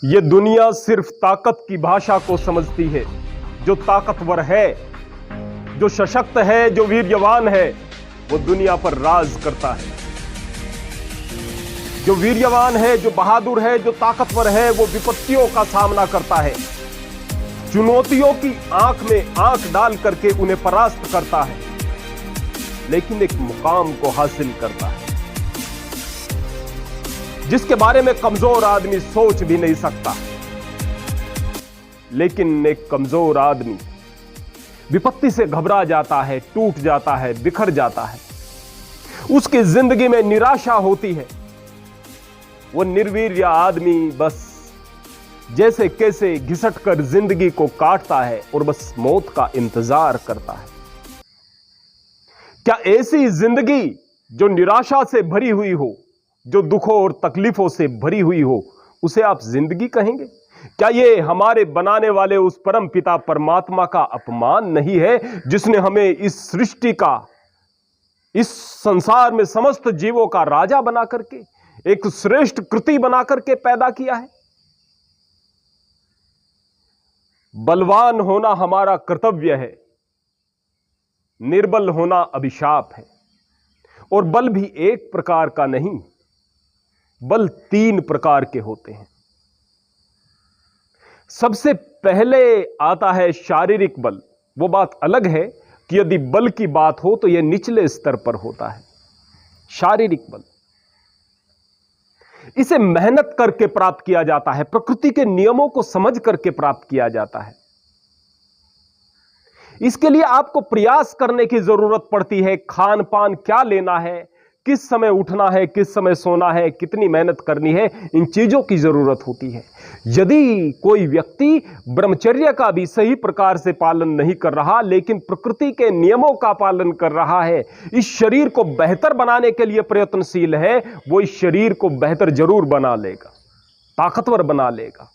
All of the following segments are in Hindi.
ये दुनिया सिर्फ ताकत की भाषा को समझती है। जो ताकतवर है, जो सशक्त है, जो वीर्यवान है, वो दुनिया पर राज करता है। जो वीर्यवान है, जो बहादुर है, जो ताकतवर है, वो विपत्तियों का सामना करता है, चुनौतियों की आंख में आंख डाल करके उन्हें परास्त करता है, लेकिन एक मुकाम को हासिल करता है जिसके बारे में कमजोर आदमी सोच भी नहीं सकता। लेकिन एक कमजोर आदमी विपत्ति से घबरा जाता है, टूट जाता है, बिखर जाता है, उसकी जिंदगी में निराशा होती है। वो निर्वीर्य आदमी बस जैसे कैसे घिसट कर जिंदगी को काटता है और बस मौत का इंतजार करता है। क्या ऐसी जिंदगी जो निराशा से भरी हुई हो, जो दुखों और तकलीफों से भरी हुई हो, उसे आप जिंदगी कहेंगे? क्या ये हमारे बनाने वाले उस परम पिता परमात्मा का अपमान नहीं है, जिसने हमें इस सृष्टि का, इस संसार में समस्त जीवों का राजा बना करके, एक श्रेष्ठ कृति बना करके पैदा किया है? बलवान होना हमारा कर्तव्य है, निर्बल होना अभिशाप है। और बल भी एक प्रकार का नहीं, बल 3 प्रकार के होते हैं। सबसे पहले आता है शारीरिक बल। वो बात अलग है कि यदि बल की बात हो तो यह निचले स्तर पर होता है। शारीरिक बल, इसे मेहनत करके प्राप्त किया जाता है, प्रकृति के नियमों को समझ करके प्राप्त किया जाता है। इसके लिए आपको प्रयास करने की जरूरत पड़ती है। खान पान क्या लेना है, किस समय उठना है, किस समय सोना है, कितनी मेहनत करनी है, इन चीजों की जरूरत होती है। यदि कोई व्यक्ति ब्रह्मचर्य का भी सही प्रकार से पालन नहीं कर रहा, लेकिन प्रकृति के नियमों का पालन कर रहा है, इस शरीर को बेहतर बनाने के लिए प्रयत्नशील है, वो इस शरीर को बेहतर जरूर बना लेगा, ताकतवर बना लेगा।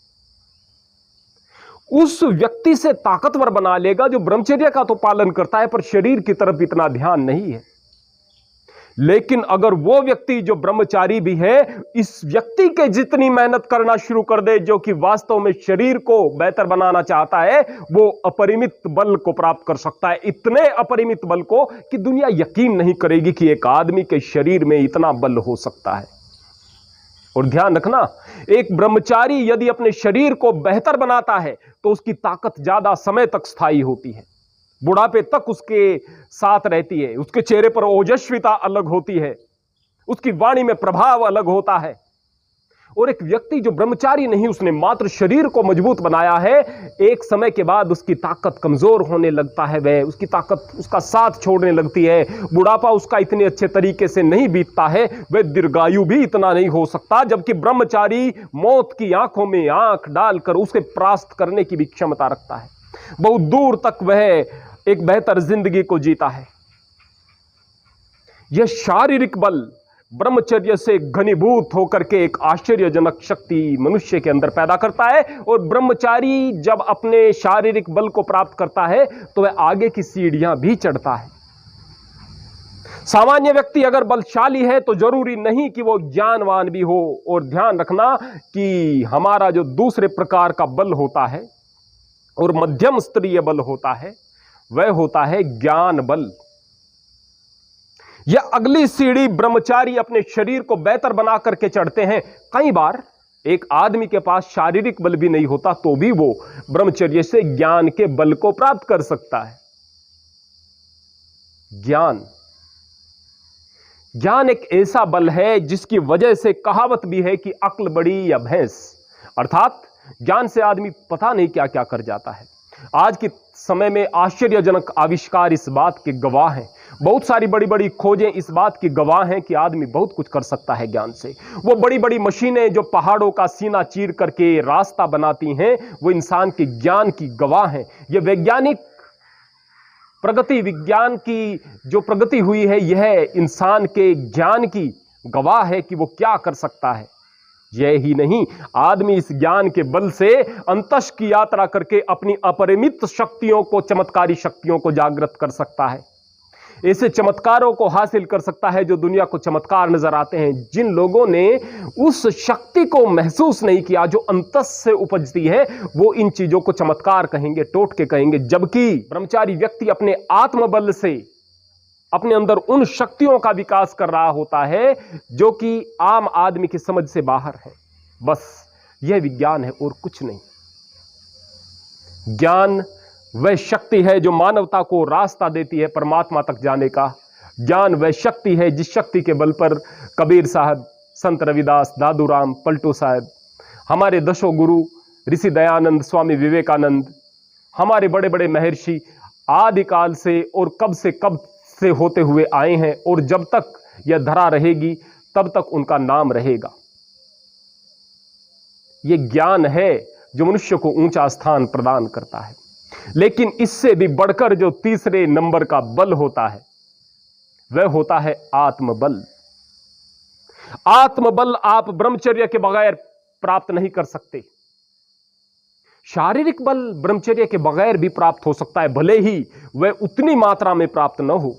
उस व्यक्ति से ताकतवर बना लेगा जो ब्रह्मचर्य का तो पालन करता है पर शरीर की तरफ इतना ध्यान नहीं है। लेकिन अगर वो व्यक्ति जो ब्रह्मचारी भी है, इस व्यक्ति के जितनी मेहनत करना शुरू कर दे, जो कि वास्तव में शरीर को बेहतर बनाना चाहता है, वो अपरिमित बल को प्राप्त कर सकता है। इतने अपरिमित बल को कि दुनिया यकीन नहीं करेगी कि एक आदमी के शरीर में इतना बल हो सकता है। और ध्यान रखना, एक ब्रह्मचारी यदि अपने शरीर को बेहतर बनाता है तो उसकी ताकत ज्यादा समय तक स्थायी होती है, बुढ़ापे तक उसके साथ रहती है, उसके चेहरे पर ओजस्विता अलग होती है, उसकी वाणी में प्रभाव अलग होता है। और एक व्यक्ति जो ब्रह्मचारी नहीं, उसने मात्र शरीर को मजबूत बनाया है, एक समय के बाद उसकी ताकत कमजोर होने लगता है, वह उसकी ताकत उसका साथ छोड़ने लगती है, बुढ़ापा उसका इतने अच्छे तरीके से नहीं बीतता है, वह दीर्घायु भी इतना नहीं हो सकता। जबकि ब्रह्मचारी मौत की आंखों में आंख डालकर उसे परास्त करने की भी क्षमता रखता है, बहुत दूर तक वह एक बेहतर जिंदगी को जीता है। यह शारीरिक बल ब्रह्मचर्य से घनीभूत होकर के एक आश्चर्यजनक शक्ति मनुष्य के अंदर पैदा करता है। और ब्रह्मचारी जब अपने शारीरिक बल को प्राप्त करता है तो वह आगे की सीढ़ियां भी चढ़ता है। सामान्य व्यक्ति अगर बलशाली है तो जरूरी नहीं कि वो ज्ञानवान भी हो। और ध्यान रखना कि हमारा जो दूसरे प्रकार का बल होता है और मध्यम स्तरीय बल होता है, वह होता है ज्ञान बल। यह अगली सीढ़ी ब्रह्मचारी अपने शरीर को बेहतर बना करके चढ़ते हैं। कई बार एक आदमी के पास शारीरिक बल भी नहीं होता तो भी वो ब्रह्मचर्य से ज्ञान के बल को प्राप्त कर सकता है। ज्ञान एक ऐसा बल है जिसकी वजह से कहावत भी है कि अक्ल बड़ी या भैंस, अर्थात ज्ञान से आदमी पता नहीं क्या क्या कर जाता है। आज के समय में आश्चर्यजनक आविष्कार इस बात के गवाह हैं, बहुत सारी बड़ी बड़ी खोजें इस बात की गवाह हैं कि आदमी बहुत कुछ कर सकता है ज्ञान से। वो बड़ी बड़ी मशीनें जो पहाड़ों का सीना चीर करके रास्ता बनाती हैं, वो इंसान के ज्ञान की गवाह हैं। ये वैज्ञानिक प्रगति, विज्ञान की जो प्रगति हुई है, यह इंसान के ज्ञान की गवाह है कि वो क्या कर सकता है। यह ही नहीं, आदमी इस ज्ञान के बल से अंतस की यात्रा करके अपनी अपरिमित शक्तियों को, चमत्कारी शक्तियों को जागृत कर सकता है। ऐसे चमत्कारों को हासिल कर सकता है जो दुनिया को चमत्कार नजर आते हैं। जिन लोगों ने उस शक्ति को महसूस नहीं किया जो अंतस से उपजती है, वो इन चीजों को चमत्कार कहेंगे, टोटके कहेंगे। जबकि ब्रह्मचारी व्यक्ति अपने आत्मबल से अपने अंदर उन शक्तियों का विकास कर रहा होता है जो कि आम आदमी की समझ से बाहर है। बस यह विज्ञान है और कुछ नहीं। ज्ञान वह शक्ति है जो मानवता को रास्ता देती है परमात्मा तक जाने का। ज्ञान वह शक्ति है जिस शक्ति के बल पर कबीर साहब, संत रविदास, दादू राम, पलटू साहब, हमारे दशों गुरु, ऋषि दयानंद, स्वामी विवेकानंद, हमारे बड़े बड़े महर्षि आदिकाल से और कब से होते हुए आए हैं, और जब तक यह धरा रहेगी तब तक उनका नाम रहेगा। यह ज्ञान है जो मनुष्य को ऊंचा स्थान प्रदान करता है। लेकिन इससे भी बढ़कर जो तीसरे नंबर का बल होता है वह होता है आत्मबल। आत्मबल आप ब्रह्मचर्य के बगैर प्राप्त नहीं कर सकते। शारीरिक बल ब्रह्मचर्य के बगैर भी प्राप्त हो सकता है, भले ही वह उतनी मात्रा में प्राप्त न हो।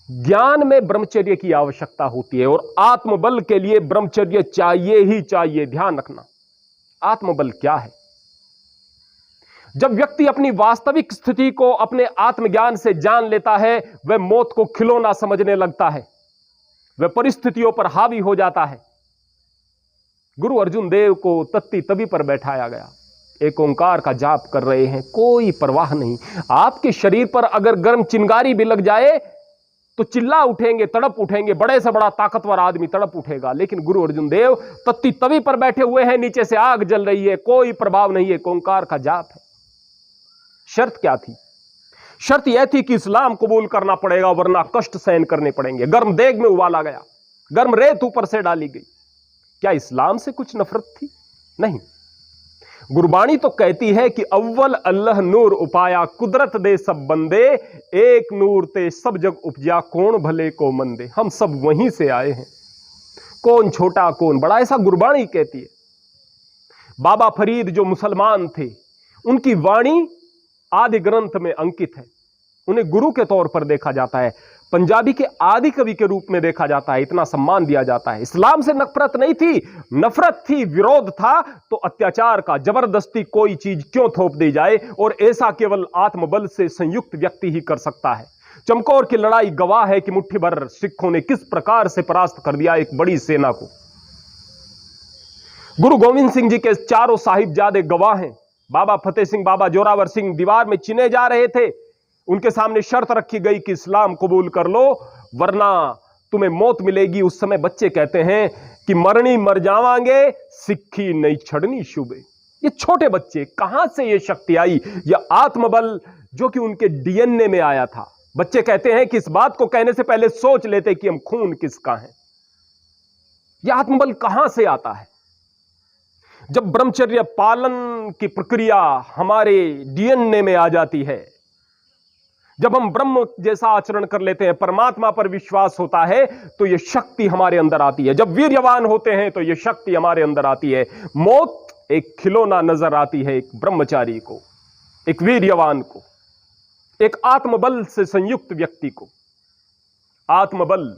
ज्ञान में ब्रह्मचर्य की आवश्यकता होती है और आत्मबल के लिए ब्रह्मचर्य चाहिए ही चाहिए। ध्यान रखना, आत्मबल क्या है? जब व्यक्ति अपनी वास्तविक स्थिति को अपने आत्मज्ञान से जान लेता है, वह मौत को खिलौना समझने लगता है, वह परिस्थितियों पर हावी हो जाता है। गुरु अर्जुन देव को तत्ती तवी पर बैठाया गया, एक ओंकार का जाप कर रहे हैं, कोई परवाह नहीं। आपके शरीर पर अगर गर्म चिंगारी भी लग जाए तो चिल्ला उठेंगे, तड़प उठेंगे, बड़े से बड़ा ताकतवर आदमी तड़प उठेगा। लेकिन गुरु अर्जुन देव तत्ती तवी पर बैठे हुए हैं, नीचे से आग जल रही है, कोई प्रभाव नहीं है, ओंकार का जाप है। शर्त क्या थी? शर्त यह थी कि इस्लाम कबूल करना पड़ेगा, वरना कष्ट सहन करने पड़ेंगे। गर्म देग में उबाला गया, गर्म रेत ऊपर से डाली गई। क्या इस्लाम से कुछ नफरत थी? नहीं। गुरबाणी तो कहती है कि अव्वल अल्लाह नूर उपाया, कुदरत दे सब बंदे, एक नूर ते सब जग उपजा, कौन भले को मंदे। हम सब वहीं से आए हैं, कौन छोटा कौन बड़ा, ऐसा गुरबाणी कहती है। बाबा फरीद जो मुसलमान थे, उनकी वाणी आदि ग्रंथ में अंकित है। उन्हें गुरु के तौर पर देखा जाता है, पंजाबी के आदि कवि के रूप में देखा जाता है, इतना सम्मान दिया जाता है। इस्लाम से नफरत नहीं थी, नफरत थी, विरोध था। तो अत्याचार का जबरदस्ती कोई चीज क्यों थोप दी जाए, और ऐसा केवल आत्मबल से संयुक्त व्यक्ति ही कर सकता है। चमकौर की लड़ाई गवाह है कि मुट्ठी भर सिखों ने किस प्रकार से परास्त कर दिया एक बड़ी सेना को। गुरु गोविंद सिंह जी के चारों साहिबजादे गवाह हैं। बाबा फतेह सिंह, बाबा जोरावर सिंह दीवार में चिने जा रहे थे, उनके सामने शर्त रखी गई कि इस्लाम कबूल कर लो वरना तुम्हें मौत मिलेगी। उस समय बच्चे कहते हैं कि मरनी मर जावांगे, सिक्खी नहीं छड़नी शुबे। ये छोटे बच्चे, कहां से ये शक्ति आई? यह आत्मबल जो कि उनके डीएनए में आया था। बच्चे कहते हैं कि इस बात को कहने से पहले सोच लेते कि हम खून किसका है। यह आत्मबल कहां से आता है? जब ब्रह्मचर्य पालन की प्रक्रिया हमारे डीएनए में आ जाती है, जब हम ब्रह्म जैसा आचरण कर लेते हैं, परमात्मा पर विश्वास होता है, तो यह शक्ति हमारे अंदर आती है। जब वीर्यवान होते हैं तो यह शक्ति हमारे अंदर आती है। मौत एक खिलौना नजर आती है एक ब्रह्मचारी को, एक वीर्यवान को, एक आत्मबल से संयुक्त व्यक्ति को। आत्मबल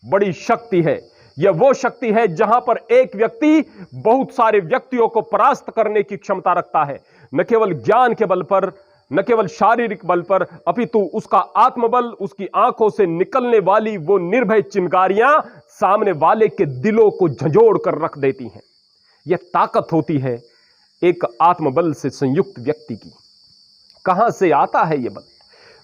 बड़ी शक्ति है। यह वो शक्ति है जहां पर एक व्यक्ति बहुत सारे व्यक्तियों को परास्त करने की क्षमता रखता है, न केवल ज्ञान के बल पर, न केवल शारीरिक बल पर, अपितु उसका आत्मबल, उसकी आंखों से निकलने वाली वो निर्भय चिंगारियां सामने वाले के दिलों को झंझोड़ कर रख देती हैं। यह ताकत होती है एक आत्मबल से संयुक्त व्यक्ति की। कहां से आता है यह बल?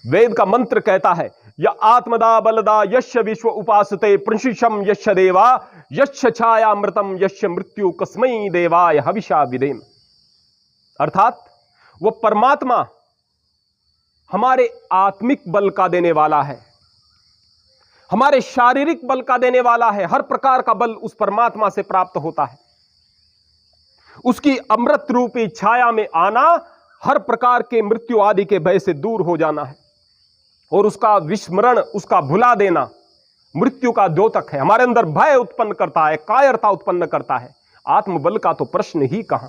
वेद का मंत्र कहता है, यह आत्मदा बलदा यश्य विश्व उपासते प्रशिषम यश्य देवा यश्य छायामृतम यश्य मृत्यु कस्मै देवाय हविषा विदेम। अर्थात वो परमात्मा हमारे आत्मिक बल का देने वाला है, हमारे शारीरिक बल का देने वाला है। हर प्रकार का बल उस परमात्मा से प्राप्त होता है। उसकी अमृत रूपी छाया में आना, हर प्रकार के मृत्यु आदि के भय से दूर हो जाना है, और उसका विस्मरण, उसका भुला देना मृत्यु का द्योतक है। हमारे अंदर भय उत्पन्न करता है, कायरता उत्पन्न करता है। आत्मबल का तो प्रश्न ही कहां।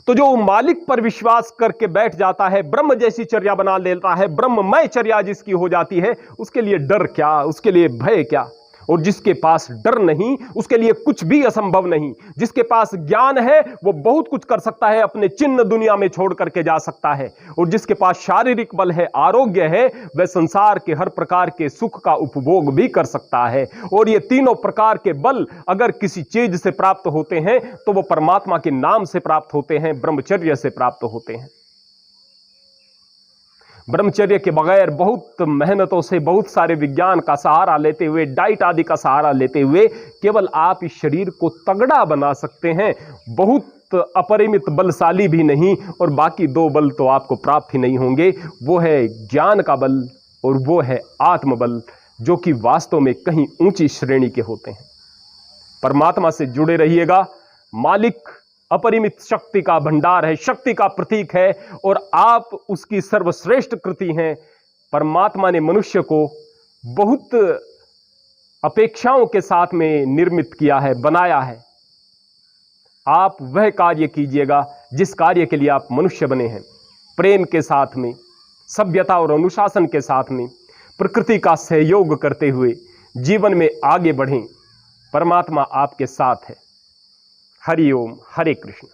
तो जो मालिक पर विश्वास करके बैठ जाता है, ब्रह्म जैसी चर्या बना लेता है, ब्रह्ममय चर्या जिसकी हो जाती है, उसके लिए डर क्या, उसके लिए भय क्या। और जिसके पास डर नहीं, उसके लिए कुछ भी असंभव नहीं। जिसके पास ज्ञान है वो बहुत कुछ कर सकता है, अपने चिन्ह दुनिया में छोड़ करके जा सकता है। और जिसके पास शारीरिक बल है, आरोग्य है, वह संसार के हर प्रकार के सुख का उपभोग भी कर सकता है। और ये तीनों प्रकार के बल अगर किसी चीज से प्राप्त होते हैं तो वो परमात्मा के नाम से प्राप्त होते हैं, ब्रह्मचर्य से प्राप्त होते हैं। ब्रह्मचर्य के बगैर बहुत मेहनतों से, बहुत सारे विज्ञान का सहारा लेते हुए, डाइट आदि का सहारा लेते हुए केवल आप इस शरीर को तगड़ा बना सकते हैं, बहुत अपरिमित बलशाली भी नहीं। और बाकी दो बल तो आपको प्राप्त ही नहीं होंगे, वो है ज्ञान का बल और वो है आत्मबल, जो कि वास्तव में कहीं ऊंची श्रेणी के होते हैं। परमात्मा से जुड़े रहिएगा। मालिक अपरिमित शक्ति का भंडार है, शक्ति का प्रतीक है और आप उसकी सर्वश्रेष्ठ कृति हैं। परमात्मा ने मनुष्य को बहुत अपेक्षाओं के साथ में निर्मित किया है, बनाया है। आप वह कार्य कीजिएगा जिस कार्य के लिए आप मनुष्य बने हैं, प्रेम के साथ में, सभ्यता और अनुशासन के साथ में, प्रकृति का सहयोग करते हुए जीवन में आगे बढ़ें। परमात्मा आपके साथ है। हरि ओम, हरे कृष्ण।